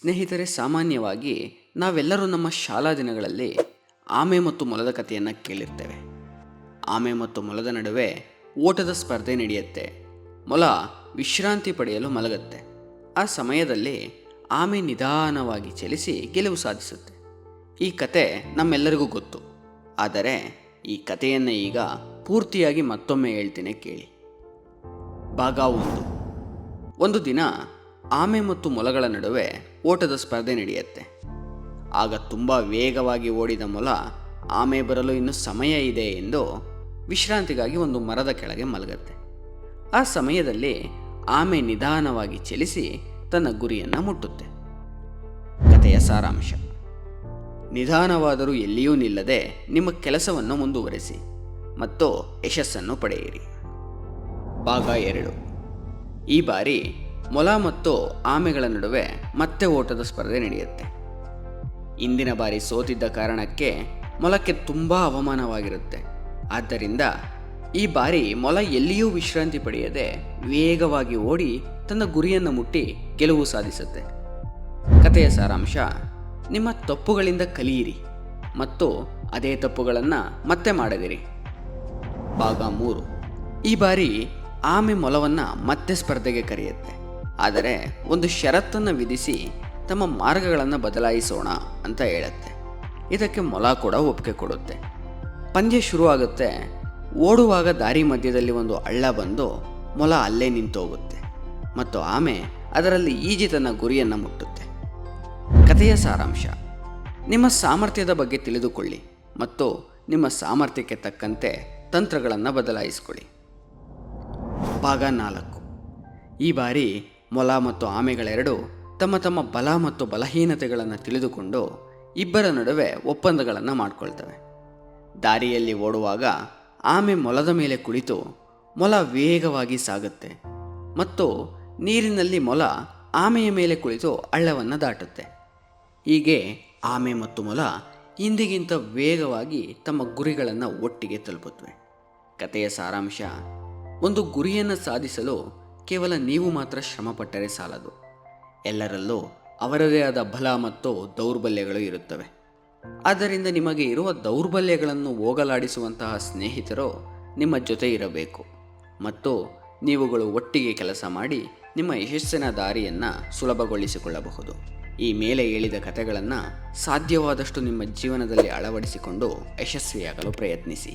ಸ್ನೇಹಿತರೆ, ಸಾಮಾನ್ಯವಾಗಿ ನಾವೆಲ್ಲರೂ ನಮ್ಮ ಶಾಲಾ ದಿನಗಳಲ್ಲಿ ಆಮೆ ಮತ್ತು ಮೊಲದ ಕಥೆಯನ್ನು ಕೇಳಿರ್ತೇವೆ. ಆಮೆ ಮತ್ತು ಮೊಲದ ನಡುವೆ ಓಟದ ಸ್ಪರ್ಧೆ ನಡೆಯುತ್ತೆ. ಮೊಲ ವಿಶ್ರಾಂತಿ ಪಡೆಯಲು ಮಲಗುತ್ತೆ. ಆ ಸಮಯದಲ್ಲಿ ಆಮೆ ನಿಧಾನವಾಗಿ ಚಲಿಸಿ ಗೆಲುವು ಸಾಧಿಸುತ್ತೆ. ಈ ಕತೆ ನಮ್ಮೆಲ್ಲರಿಗೂ ಗೊತ್ತು. ಆದರೆ ಈ ಕಥೆಯನ್ನು ಈಗ ಪೂರ್ತಿಯಾಗಿ ಮತ್ತೊಮ್ಮೆ ಹೇಳ್ತೇನೆ, ಕೇಳಿ. ಭಾಗ 1. ಒಂದು ದಿನ ಆಮೆ ಮತ್ತು ಮೊಲಗಳ ನಡುವೆ ಓಟದ ಸ್ಪರ್ಧೆ ನಡೆಯುತ್ತೆ. ಆಗ ತುಂಬ ವೇಗವಾಗಿ ಓಡಿದ ಮೊಲ ಆಮೆ ಬರಲು ಇನ್ನು ಸಮಯ ಇದೆ ಎಂದು ವಿಶ್ರಾಂತಿಗಾಗಿ ಒಂದು ಮರದ ಕೆಳಗೆ ಮಲಗುತ್ತೆ. ಆ ಸಮಯದಲ್ಲಿ ಆಮೆ ನಿಧಾನವಾಗಿ ಚಲಿಸಿ ತನ್ನ ಗುರಿಯನ್ನು ಮುಟ್ಟುತ್ತೆ. ಕಥೆಯ ಸಾರಾಂಶ: ನಿಧಾನವಾದರೂ ಎಲ್ಲಿಯೂ ನಿಲ್ಲದೆ ನಿಮ್ಮ ಕೆಲಸವನ್ನು ಮುಂದುವರೆಸಿ ಮತ್ತು ಯಶಸ್ಸನ್ನು ಪಡೆಯಿರಿ. ಭಾಗ 2. ಈ ಬಾರಿ ಮೊಲ ಮತ್ತು ಆಮೆಗಳ ನಡುವೆ ಮತ್ತೆ ಓಟದ ಸ್ಪರ್ಧೆ ನಡೆಯುತ್ತೆ. ಇಂದಿನ ಬಾರಿ ಸೋತಿದ್ದ ಕಾರಣಕ್ಕೆ ಮೊಲಕ್ಕೆ ತುಂಬ ಅವಮಾನವಾಗಿರುತ್ತೆ. ಆದ್ದರಿಂದ ಈ ಬಾರಿ ಮೊಲ ಎಲ್ಲಿಯೂ ವಿಶ್ರಾಂತಿ ಪಡೆಯದೆ ವೇಗವಾಗಿ ಓಡಿ ತನ್ನ ಗುರಿಯನ್ನು ಮುಟ್ಟಿ ಗೆಲುವು ಸಾಧಿಸುತ್ತೆ. ಕಥೆಯ ಸಾರಾಂಶ: ನಿಮ್ಮ ತಪ್ಪುಗಳಿಂದ ಕಲಿಯಿರಿ ಮತ್ತು ಅದೇ ತಪ್ಪುಗಳನ್ನು ಮತ್ತೆ ಮಾಡದಿರಿ. ಭಾಗ 3. ಈ ಬಾರಿ ಆಮೆ ಮೊಲವನ್ನು ಮತ್ತೆ ಸ್ಪರ್ಧೆಗೆ ಕರೆಯುತ್ತೆ. ಆದರೆ ಒಂದು ಷರತ್ತನ್ನು ವಿಧಿಸಿ ತಮ್ಮ ಮಾರ್ಗಗಳನ್ನು ಬದಲಾಯಿಸೋಣ ಅಂತ ಹೇಳುತ್ತೆ. ಇದಕ್ಕೆ ಮೊಲ ಕೂಡ ಒಪ್ಪಿಗೆ ಕೊಡುತ್ತೆ. ಪಂದ್ಯ ಶುರುವಾಗುತ್ತೆ. ಓಡುವಾಗ ದಾರಿ ಮಧ್ಯದಲ್ಲಿ ಒಂದು ಹಳ್ಳ ಬಂದು ಮೊಲ ಅಲ್ಲೇ ನಿಂತೋಗುತ್ತೆ ಮತ್ತು ಆಮೆ ಅದರಲ್ಲಿ ಈಜಿ ತನ್ನ ಗುರಿಯನ್ನು ಮುಟ್ಟುತ್ತೆ. ಕಥೆಯ ಸಾರಾಂಶ: ನಿಮ್ಮ ಸಾಮರ್ಥ್ಯದ ಬಗ್ಗೆ ತಿಳಿದುಕೊಳ್ಳಿ ಮತ್ತು ನಿಮ್ಮ ಸಾಮರ್ಥ್ಯಕ್ಕೆ ತಕ್ಕಂತೆ ತಂತ್ರಗಳನ್ನು ಬದಲಾಯಿಸಿಕೊಳ್ಳಿ. ಭಾಗ 4. ಈ ಬಾರಿ ಮೊಲ ಮತ್ತು ಆಮೆಗಳೆರಡು ತಮ್ಮ ತಮ್ಮ ಬಲ ಮತ್ತು ಬಲಹೀನತೆಗಳನ್ನು ತಿಳಿದುಕೊಂಡು ಇಬ್ಬರ ನಡುವೆ ಒಪ್ಪಂದಗಳನ್ನು ಮಾಡಿಕೊಳ್ತವೆ. ದಾರಿಯಲ್ಲಿ ಓಡುವಾಗ ಆಮೆ ಮೊಲದ ಮೇಲೆ ಕುಳಿತು ಮೊಲ ವೇಗವಾಗಿ ಸಾಗುತ್ತೆ ಮತ್ತು ನೀರಿನಲ್ಲಿ ಮೊಲ ಆಮೆಯ ಮೇಲೆ ಕುಳಿತು ಹಳ್ಳವನ್ನು ದಾಟುತ್ತೆ. ಹೀಗೆ ಆಮೆ ಮತ್ತು ಮೊಲ ಹಿಂದಿಗಿಂತ ವೇಗವಾಗಿ ತಮ್ಮ ಗುರಿಗಳನ್ನು ಒಟ್ಟಿಗೆ ತಲುಪುತ್ತವೆ. ಕಥೆಯ ಸಾರಾಂಶ: ಒಂದು ಗುರಿಯನ್ನು ಸಾಧಿಸಲು ಕೇವಲ ನೀವು ಮಾತ್ರ ಶ್ರಮಪಟ್ಟರೆ ಸಾಲದು. ಎಲ್ಲರಲ್ಲೂ ಅವರದೇ ಆದ ಬಲ ಮತ್ತು ದೌರ್ಬಲ್ಯಗಳು ಇರುತ್ತವೆ. ಆದ್ದರಿಂದ ನಿಮಗೆ ಇರುವ ದೌರ್ಬಲ್ಯಗಳನ್ನು ಹೋಗಲಾಡಿಸುವಂತಹ ಸ್ನೇಹಿತರು ನಿಮ್ಮ ಜೊತೆ ಇರಬೇಕು ಮತ್ತು ನೀವುಗಳು ಒಟ್ಟಿಗೆ ಕೆಲಸ ಮಾಡಿ ನಿಮ್ಮ ಯಶಸ್ಸಿನ ದಾರಿಯನ್ನು ಸುಲಭಗೊಳಿಸಿಕೊಳ್ಳಬಹುದು. ಈ ಮೇಲೆ ಹೇಳಿದ ಕಥೆಗಳನ್ನು ಸಾಧ್ಯವಾದಷ್ಟು ನಿಮ್ಮ ಜೀವನದಲ್ಲಿ ಅಳವಡಿಸಿಕೊಂಡು ಯಶಸ್ವಿಯಾಗಲು ಪ್ರಯತ್ನಿಸಿ.